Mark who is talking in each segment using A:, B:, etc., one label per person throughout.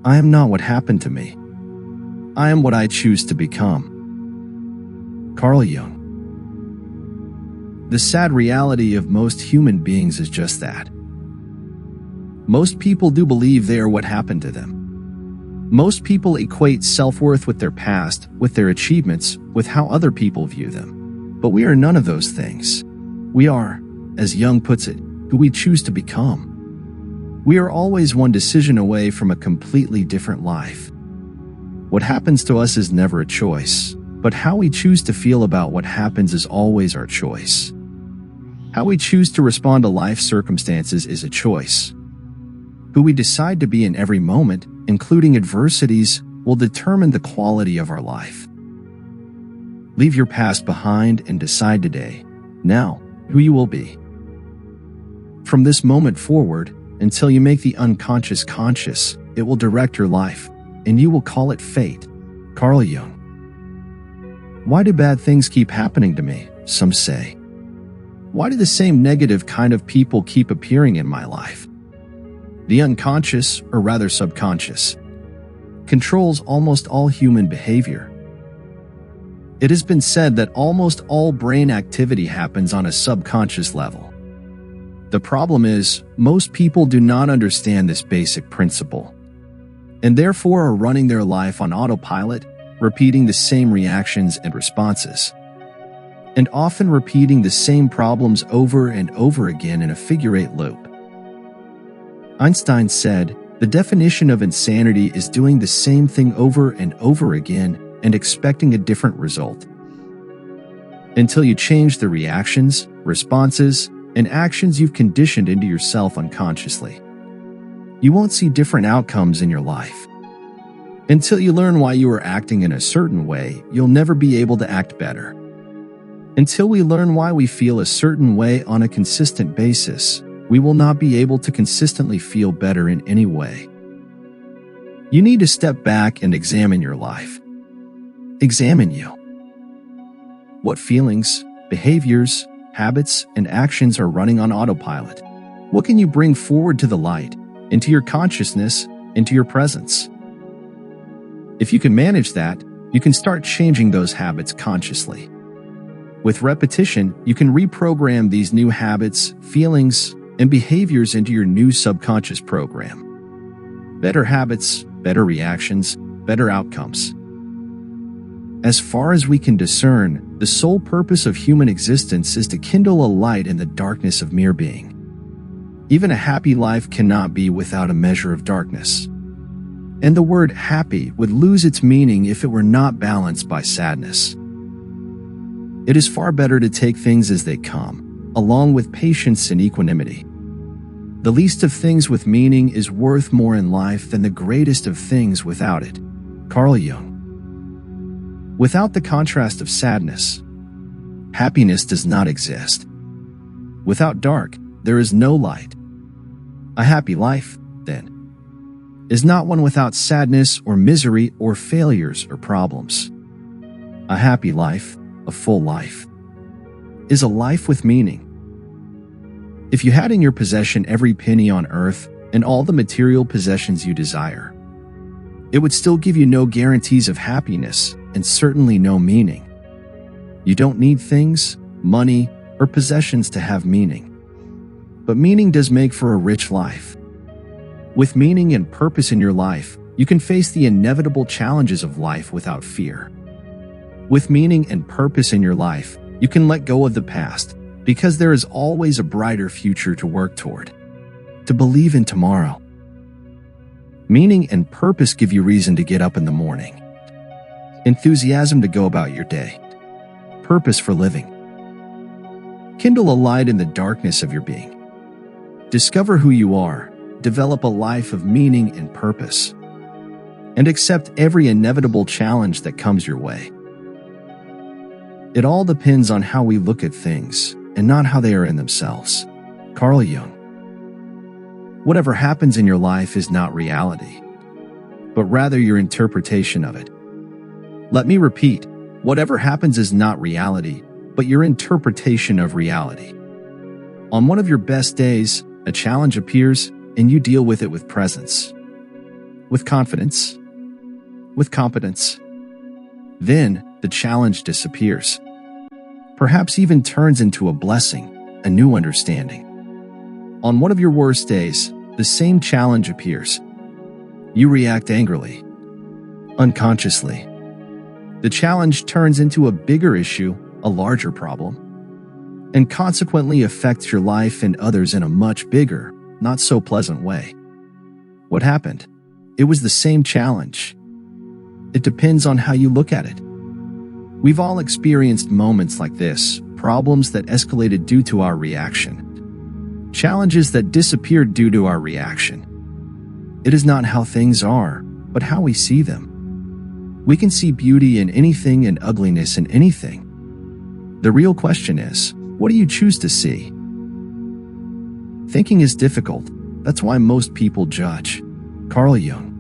A: I am not what happened to me. I am what I choose to become. Carl Jung. The sad reality of most human beings is just that. Most people do believe they are what happened to them. Most people equate self-worth with their past, with their achievements, with how other people view them. But we are none of those things. We are, as Jung puts it, who we choose to become. We are always one decision away from a completely different life. What happens to us is never a choice, but how we choose to feel about what happens is always our choice. How we choose to respond to life circumstances is a choice. Who we decide to be in every moment, including adversities, will determine the quality of our life. Leave your past behind and decide today, now, who you will be. From this moment forward, until you make the unconscious conscious, it will direct your life, and you will call it fate. Carl Jung. Why do bad things keep happening to me? Some say. Why do the same negative kind of people keep appearing in my life? The unconscious, or rather subconscious, controls almost all human behavior. It has been said that almost all brain activity happens on a subconscious level. The problem is, most people do not understand this basic principle, and therefore are running their life on autopilot, repeating the same reactions and responses, and often repeating the same problems over and over again in a figure-eight loop. Einstein said, "The definition of insanity is doing the same thing over and over again and expecting a different result." Until you change the reactions, responses, and actions you've conditioned into yourself unconsciously, you won't see different outcomes in your life. Until you learn why you are acting in a certain way, you'll never be able to act better. Until we learn why we feel a certain way on a consistent basis, we will not be able to consistently feel better in any way. You need to step back and examine your life. Examine you. What feelings, behaviors, habits, and actions are running on autopilot? What can you bring forward to the light, into your consciousness, into your presence? If you can manage that, you can start changing those habits consciously. With repetition, you can reprogram these new habits, feelings, and behaviors into your new subconscious program. Better habits, better reactions, better outcomes. As far as we can discern, the sole purpose of human existence is to kindle a light in the darkness of mere being. Even a happy life cannot be without a measure of darkness. And the word happy would lose its meaning if it were not balanced by sadness. It is far better to take things as they come, along with patience and equanimity. The least of things with meaning is worth more in life than the greatest of things without it. Carl Jung. Without the contrast of sadness, happiness does not exist. Without dark, there is no light. A happy life, then, is not one without sadness or misery or failures or problems. A happy life, a full life, is a life with meaning. If you had in your possession every penny on earth and all the material possessions you desire, it would still give you no guarantees of happiness and certainly no meaning. You don't need things, money, or possessions to have meaning. But meaning does make for a rich life. With meaning and purpose in your life, you can face the inevitable challenges of life without fear. With meaning and purpose in your life, you can let go of the past, because there is always a brighter future to work toward. To believe in tomorrow. Meaning and purpose give you reason to get up in the morning. Enthusiasm to go about your day. Purpose for living. Kindle a light in the darkness of your being. Discover who you are, develop a life of meaning and purpose, and accept every inevitable challenge that comes your way. It all depends on how we look at things, and not how they are in themselves. Carl Jung. Whatever happens in your life is not reality, but rather your interpretation of it. Let me repeat, whatever happens is not reality, but your interpretation of reality. On one of your best days, a challenge appears, and you deal with it with presence. with confidence, with competence. Then the challenge disappears. Perhaps even turns into a blessing, a new understanding. On one of your worst days, the same challenge appears. You react angrily, unconsciously. The challenge turns into a bigger issue, a larger problem, and consequently affects your life and others in a much bigger, not so pleasant way. What happened? It was the same challenge. It depends on how you look at it. We've all experienced moments like this, problems that escalated due to our reaction, challenges that disappeared due to our reaction. It is not how things are, but how we see them. We can see beauty in anything and ugliness in anything. The real question is, what do you choose to see? Thinking is difficult. That's why most people judge. Carl Jung.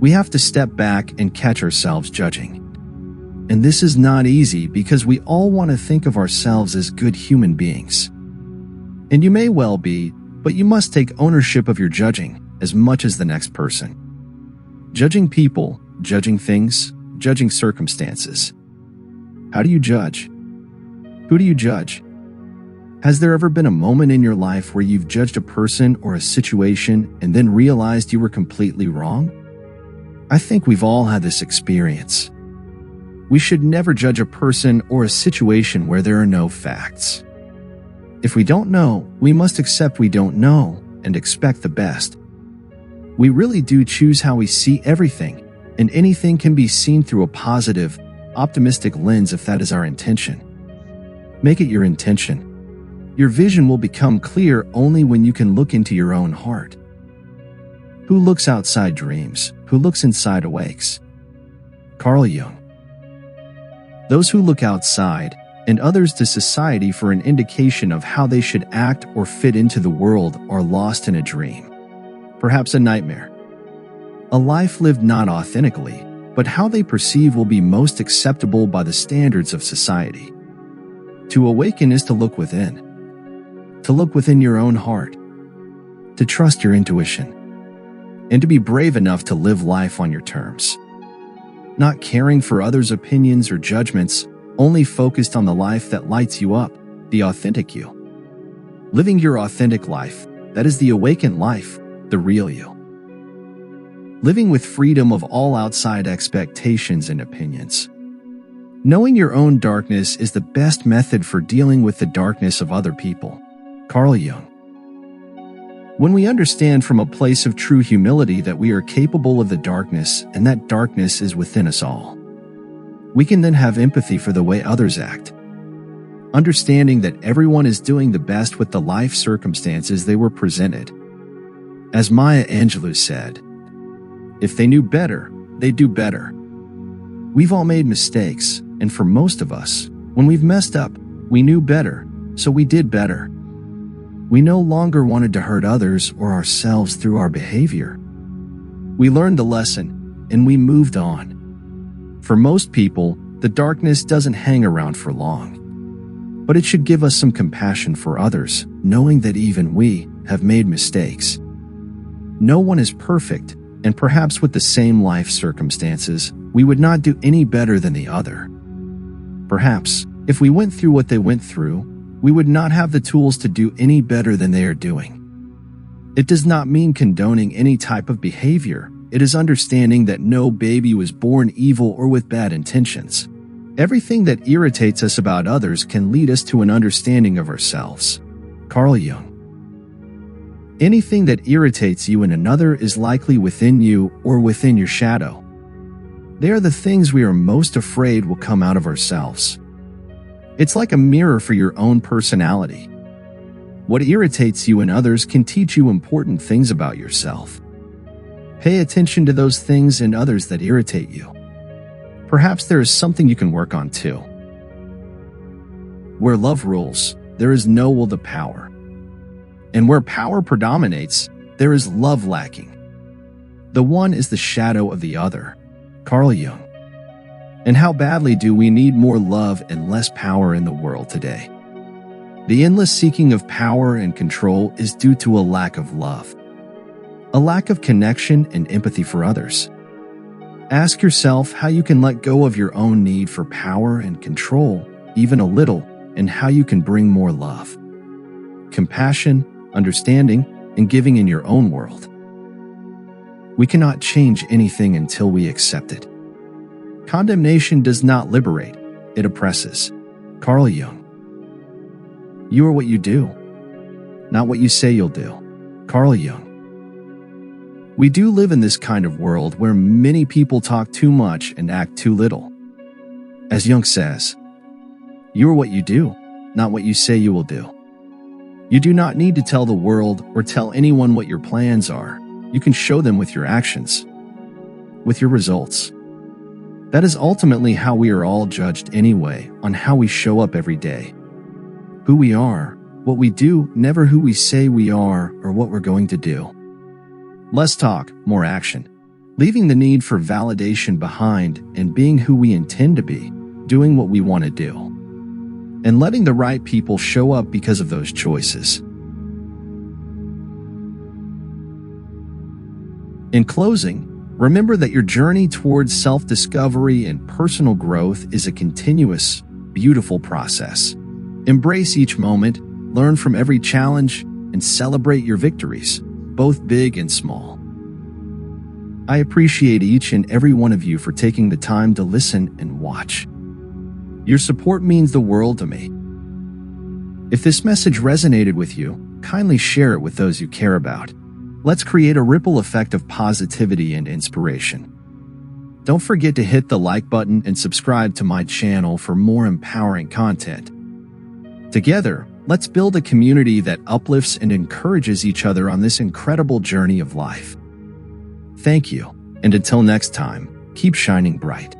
A: We have to step back and catch ourselves judging. And this is not easy because we all want to think of ourselves as good human beings. And you may well be, but you must take ownership of your judging as much as the next person. Judging people, judging things, judging circumstances. How do you judge? Who do you judge? Has there ever been a moment in your life where you've judged a person or a situation and then realized you were completely wrong? I think we've all had this experience. We should never judge a person or a situation where there are no facts. If we don't know, we must accept we don't know and expect the best. We really do choose how we see everything, and anything can be seen through a positive, optimistic lens if that is our intention. Make it your intention. Your vision will become clear only when you can look into your own heart. Who looks outside dreams, who looks inside awakes. Carl Jung. Those who look outside and others to society for an indication of how they should act or fit into the world are lost in a dream, perhaps a nightmare. A life lived not authentically, but how they perceive will be most acceptable by the standards of society. To awaken is to look within your own heart, to trust your intuition, and to be brave enough to live life on your terms. Not caring for others' opinions or judgments, only focused on the life that lights you up, the authentic you. Living your authentic life, that is the awakened life, the real you. Living with freedom of all outside expectations and opinions. Knowing your own darkness is the best method for dealing with the darkness of other people. Carl Jung. When we understand from a place of true humility that we are capable of the darkness and that darkness is within us all, we can then have empathy for the way others act. Understanding that everyone is doing the best with the life circumstances they were presented. As Maya Angelou said, if they knew better, they'd do better. We've all made mistakes, and for most of us, when we've messed up, we knew better, so we did better. We no longer wanted to hurt others or ourselves through our behavior. We learned the lesson, and we moved on. For most people, the darkness doesn't hang around for long. But it should give us some compassion for others, knowing that even we have made mistakes. No one is perfect, and perhaps with the same life circumstances, we would not do any better than the other. Perhaps, if we went through what they went through, we would not have the tools to do any better than they are doing. It does not mean condoning any type of behavior. It is understanding that no baby was born evil or with bad intentions. Everything that irritates us about others can lead us to an understanding of ourselves. Carl Jung. Anything that irritates you in another is likely within you or within your shadow. They are the things we are most afraid will come out of ourselves. It's like a mirror for your own personality. What irritates you in others can teach you important things about yourself. Pay attention to those things in others that irritate you. Perhaps there is something you can work on too. Where love rules, there is no will to power. And where power predominates, there is love lacking. The one is the shadow of the other. Carl Jung. And how badly do we need more love and less power in the world today? The endless seeking of power and control is due to a lack of love. a lack of connection and empathy for others. Ask yourself how you can let go of your own need for power and control, even a little, and how you can bring more love, compassion, understanding, and giving in your own world. We cannot change anything until we accept it. Condemnation does not liberate, it oppresses. Carl Jung. You are what you do, not what you say you'll do. Carl Jung. We do live in this kind of world where many people talk too much and act too little. As Jung says, you are what you do, not what you say you will do. You do not need to tell the world or tell anyone what your plans are. You can show them with your actions, with your results. That is ultimately how we are all judged anyway, on how we show up every day. Who we are, what we do, never who we say we are or what we're going to do. Less talk, more action. Leaving the need for validation behind and being who we intend to be, doing what we want to do. And letting the right people show up because of those choices. In closing, remember that your journey towards self-discovery and personal growth is a continuous, beautiful process. Embrace each moment, learn from every challenge, and celebrate your victories, both big and small. I appreciate each and every one of you for taking the time to listen and watch. Your support means the world to me. If this message resonated with you, kindly share it with those you care about. Let's create a ripple effect of positivity and inspiration. Don't forget to hit the like button and subscribe to my channel for more empowering content. Together, let's build a community that uplifts and encourages each other on this incredible journey of life. Thank you, and until next time, keep shining bright.